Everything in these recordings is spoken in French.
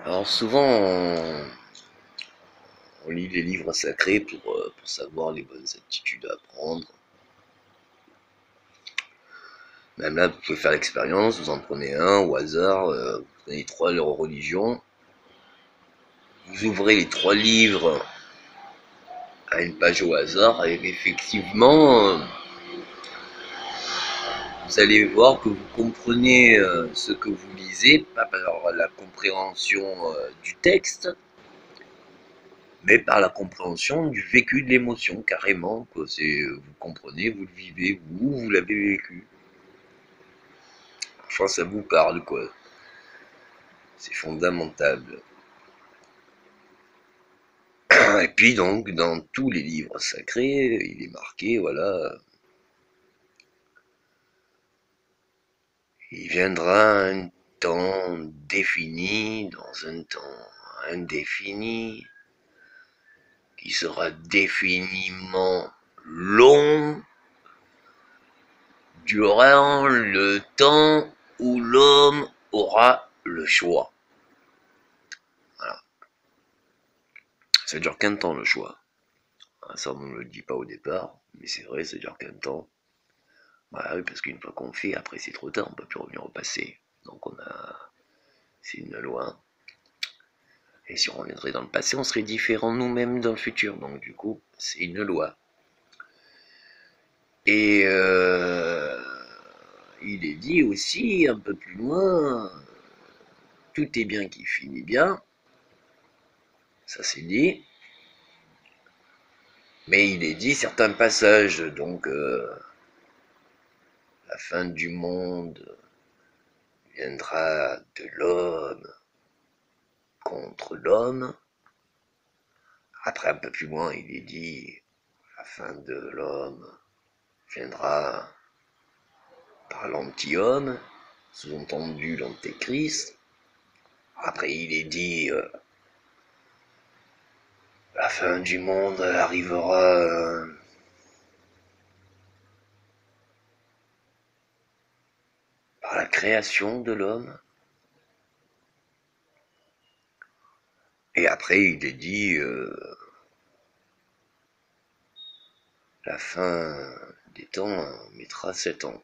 Alors souvent, on lit les livres sacrés pour savoir les bonnes attitudes à prendre. Même là, vous pouvez faire l'expérience, vous en prenez un au hasard, vous prenez trois religions, vous ouvrez les trois livres à une page au hasard, et effectivement, vous allez voir que vous comprenez ce que vous lisez, pas par la compréhension du texte, mais par la compréhension du vécu de l'émotion, carrément. Quoi. Vous comprenez, vous le vivez, vous l'avez vécu. Je pense que ça vous parle, quoi. C'est fondamental. Et puis donc, dans tous les livres sacrés, il est marqué, voilà, il viendra un temps défini dans un temps indéfini, qui sera définiment long durant le temps où l'homme aura le choix. Voilà. Ça dure qu'un temps le choix. Ça, on ne le dit pas au départ, mais c'est vrai, ça dure qu'un temps. Bah oui, parce qu'une fois qu'on fait, après c'est trop tard, on peut plus revenir au passé. Donc c'est une loi. Et si on reviendrait dans le passé, on serait différent nous-mêmes dans le futur. Donc du coup, c'est une loi. Et il est dit aussi un peu plus loin, tout est bien qui finit bien. Ça c'est dit. Mais il est dit certains passages, donc la fin du monde viendra de l'homme contre l'homme. Après, un peu plus loin, il est dit la fin de l'homme viendra par l'anti-homme, sous-entendu l'antéchrist. Après, il est dit la fin du monde arrivera par la création de l'homme. Et après, il est dit la fin des temps mettra 7 ans.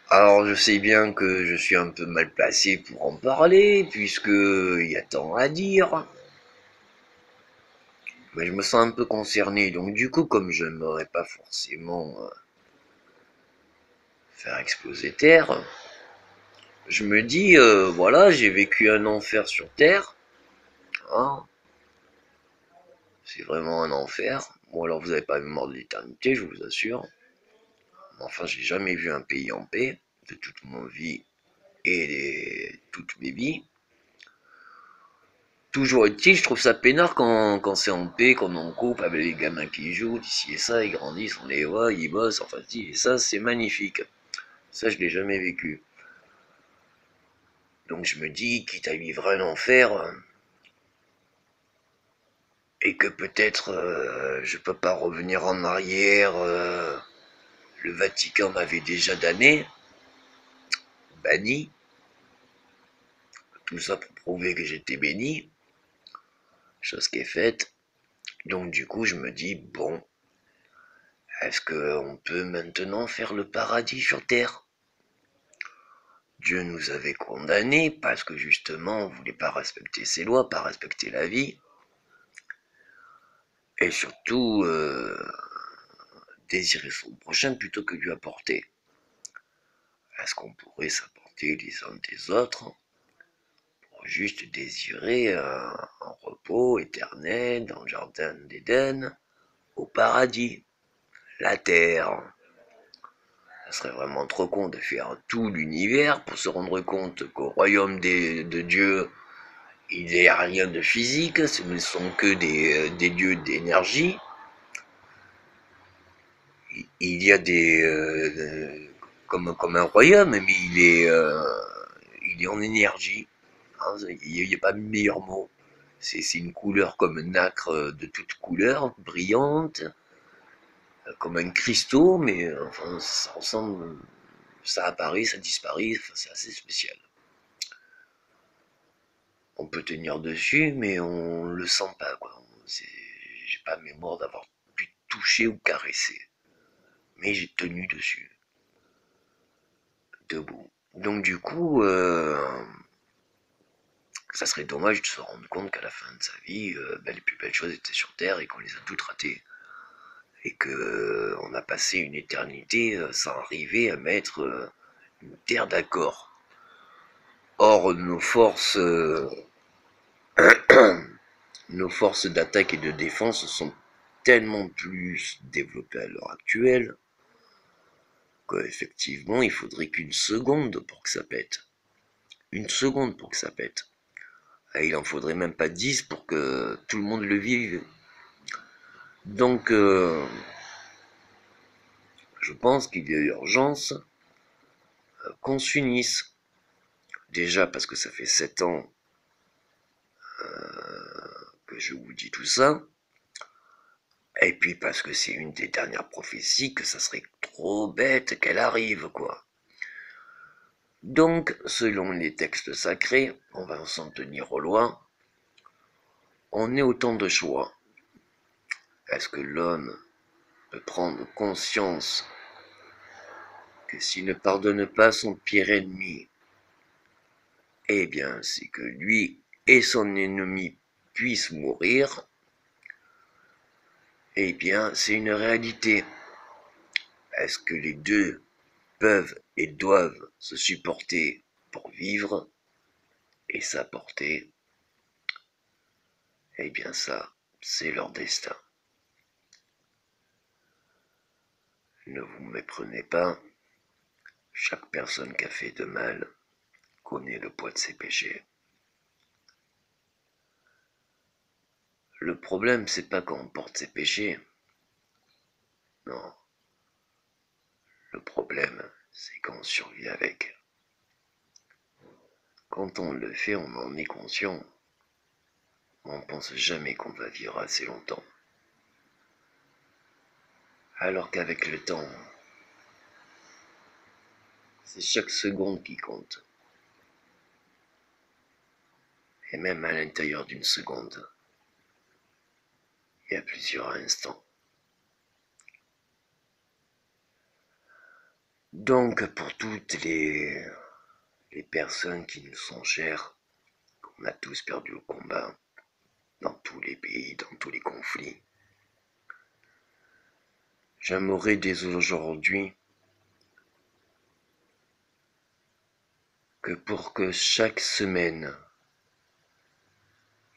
Alors je sais bien que je suis un peu mal placé pour en parler, puisque il y a tant à dire, mais je me sens un peu concerné, donc du coup, comme je n'aimerais pas forcément faire exploser Terre, je me dis, voilà, j'ai vécu un enfer sur Terre, hein, c'est vraiment un enfer. Bon alors vous n'avez pas vu mort de l'éternité, je vous assure, mais enfin j'ai jamais vu un pays en paix de toute mon vie et toutes mes vies. Toujours est-il, je trouve ça peinard quand c'est en paix, quand on est en couple avec les gamins qui jouent, ici et ça, ils grandissent, on les voit, ils bossent, enfin, et ça, c'est magnifique. Ça, je l'ai jamais vécu. Donc je me dis, quitte à vivre un enfer, et que peut-être je peux pas revenir en arrière, le Vatican m'avait déjà banni, tout ça pour prouver que j'étais béni, chose qui est faite. Donc du coup, je me dis, bon, est-ce qu'on peut maintenant faire le paradis sur Terre? Dieu nous avait condamnés parce que justement on ne voulait pas respecter ses lois, pas respecter la vie, et surtout désirer son prochain plutôt que lui apporter. Est-ce qu'on pourrait s'apporter les uns des autres pour juste désirer un repos éternel dans le jardin d'Éden, au paradis, la terre? Ça serait vraiment trop con de faire tout l'univers pour se rendre compte qu'au royaume de Dieu, il n'y a rien de physique, ce ne sont que des lieux d'énergie. Il y a comme un royaume, mais il est en énergie. Hein, il n'y a pas de meilleur mot. C'est une couleur comme nacre de toute couleur, brillante, comme un cristaux, mais enfin, ça ressemble. ça apparaît, ça disparaît, enfin, c'est assez spécial. On peut tenir dessus, mais on le sent pas, quoi. J'ai pas mémoire d'avoir pu toucher ou caresser. Mais j'ai tenu dessus, debout. Donc du coup, ça serait dommage de se rendre compte qu'à la fin de sa vie, les plus belles choses étaient sur Terre et qu'on les a toutes ratées. Et que on a passé une éternité sans arriver à mettre une terre d'accord. Or, nos forces d'attaque et de défense sont tellement plus développées à l'heure actuelle qu'effectivement, il faudrait qu'une seconde pour que ça pète. Une seconde pour que ça pète. Et il en faudrait même pas 10 pour que tout le monde le vive. Donc, je pense qu'il y a urgence qu'on s'unisse. Déjà parce que ça fait 7 ans que je vous dis tout ça. Et puis parce que c'est une des dernières prophéties que ça serait trop bête qu'elle arrive, quoi. Donc, selon les textes sacrés, on va s'en tenir aux lois, on est autant de choix. Est-ce que l'homme peut prendre conscience que s'il ne pardonne pas son pire ennemi, eh bien, c'est que lui et son ennemi puissent mourir, eh bien, c'est une réalité. Est-ce que les deux peuvent et doivent se supporter pour vivre et s'apporter? Eh bien ça, c'est leur destin. Ne vous méprenez pas, chaque personne qui a fait de mal connaît le poids de ses péchés. Le problème, c'est pas quand on porte ses péchés. Non. Le problème, c'est quand on survit avec. Quand on le fait, on en est conscient. On pense jamais qu'on va vivre assez longtemps. Alors qu'avec le temps, c'est chaque seconde qui compte. Et même à l'intérieur d'une seconde, il y a plusieurs instants. Donc pour toutes les personnes qui nous sont chères, qu'on a tous perdu au combat, dans tous les pays, dans tous les conflits, j'aimerais dès aujourd'hui que pour que chaque semaine,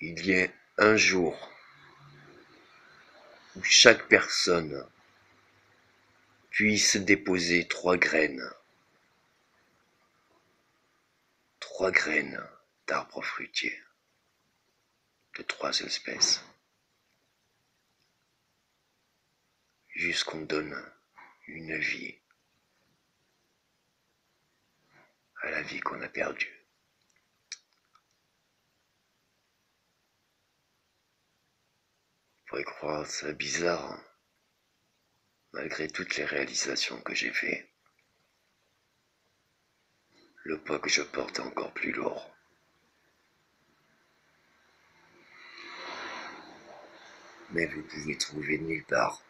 il y ait un jour où chaque personne puisse déposer 3 graines d'arbres fruitiers de 3 espèces, jusqu'on donne une vie à la vie qu'on a perdue. Vous pourrez croire ça bizarre, hein, malgré toutes les réalisations que j'ai faites. Le poids que je porte est encore plus lourd. Mais vous pouvez trouver nulle part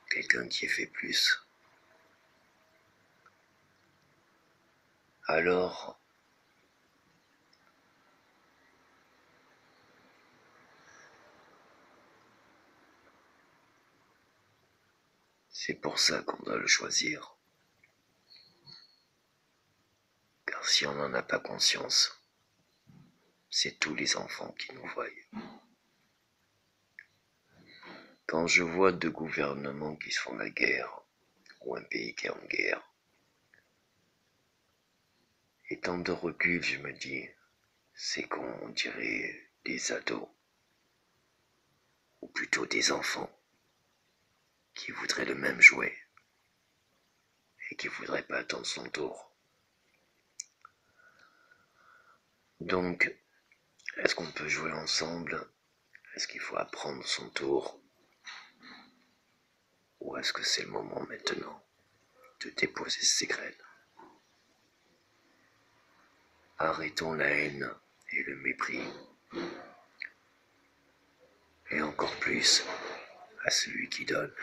quelqu'un qui ait fait plus. Alors, c'est pour ça qu'on doit le choisir. Car si on n'en a pas conscience, c'est tous les enfants qui nous voient. Quand je vois 2 gouvernements qui se font la guerre, ou un pays qui est en guerre, étant de recul, je me dis, c'est qu'on dirait des ados, ou plutôt des enfants, qui voudraient le même jouet, et qui voudraient pas attendre son tour. Donc, est-ce qu'on peut jouer ensemble? Est-ce qu'il faut apprendre son tour? Ou est-ce que c'est le moment maintenant? de déposer ses graines. Arrêtons la haine et le mépris, et encore plus à celui qui donne.